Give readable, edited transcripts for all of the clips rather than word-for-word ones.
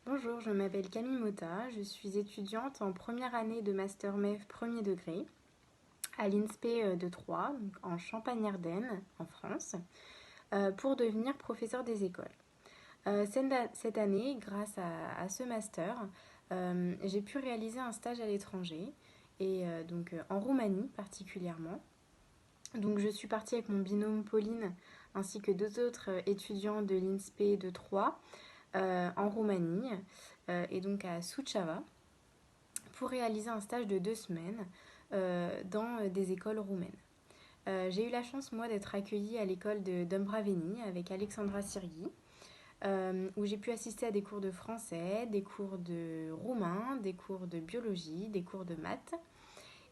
Bonjour, je m'appelle Camille Mota, je suis étudiante en première année de Master MEF premier degré à l'INSPE de Troyes, donc en Champagne-Ardenne, en France, pour devenir professeur des écoles. Cette année, grâce à ce master, j'ai pu réaliser un stage à l'étranger, et donc en Roumanie particulièrement. Donc je suis partie avec mon binôme Pauline ainsi que deux autres étudiants de l'INSPE de Troyes en Roumanie et donc à Suceava pour réaliser un stage de 2 semaines dans des écoles roumaines. J'ai eu la chance, moi, d'être accueillie à l'école de Dumbraveni avec Alexandra Sirghi, où j'ai pu assister à des cours de français, des cours de roumain, des cours de biologie, des cours de maths.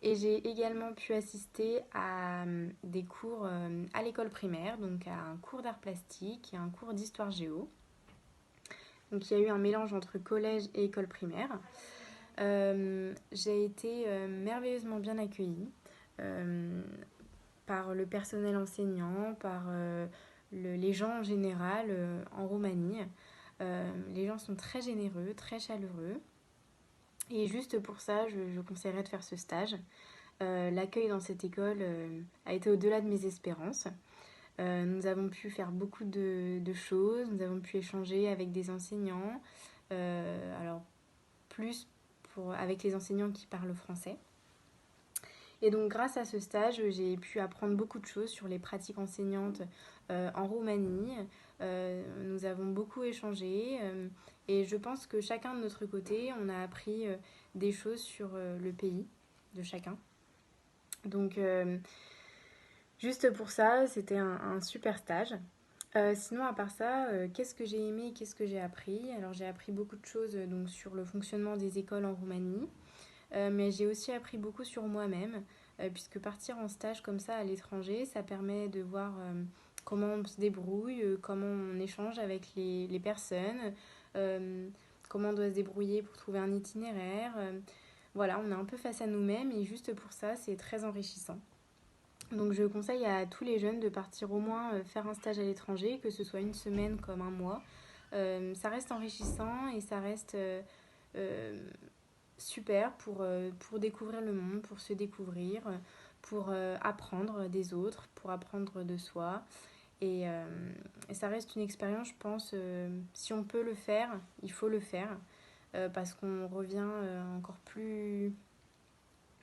Et j'ai également pu assister à des cours à l'école primaire, donc à un cours d'art plastique et un cours d'histoire géo. Donc il y a eu un mélange entre collège et école primaire. J'ai été merveilleusement bien accueillie par le personnel enseignant, par les gens en général en Roumanie. Les gens sont très généreux, très chaleureux. Et juste pour ça, je conseillerais de faire ce stage. L'accueil dans cette école a été au-delà de mes espérances. Nous avons pu faire beaucoup de choses, nous avons pu échanger avec des enseignants, alors plus avec les enseignants qui parlent français. Et donc grâce à ce stage, j'ai pu apprendre beaucoup de choses sur les pratiques enseignantes en Roumanie. Nous avons beaucoup échangé et je pense que chacun de notre côté, on a appris des choses sur le pays de chacun. Donc juste pour ça, c'était un super stage. Sinon, à part ça, qu'est-ce que j'ai aimé, qu'est-ce que j'ai appris? Alors, j'ai appris beaucoup de choses donc, sur le fonctionnement des écoles en Roumanie, mais j'ai aussi appris beaucoup sur moi-même, puisque partir en stage comme ça à l'étranger, ça permet de voir comment on se débrouille, comment on échange avec les personnes, euh, comment on doit se débrouiller pour trouver un itinéraire. Voilà, on est un peu face à nous-mêmes et juste pour ça, c'est très enrichissant. Donc je conseille à tous les jeunes de partir au moins faire un stage à l'étranger, que ce soit une semaine comme un mois. Ça reste enrichissant et ça reste super pour découvrir le monde, pour se découvrir, pour apprendre des autres, pour apprendre de soi. Et ça reste une expérience, je pense, si on peut le faire, il faut le faire, parce qu'on revient encore plus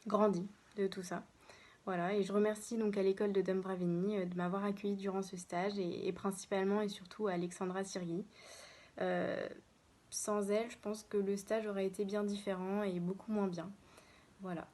grandi de tout ça. Voilà, et je remercie donc à l'école de Dumbraveni de m'avoir accueillie durant ce stage et principalement et surtout à Alexandra Sirghi. Euh, Sans elle, je pense que le stage aurait été bien différent et beaucoup moins bien. Voilà.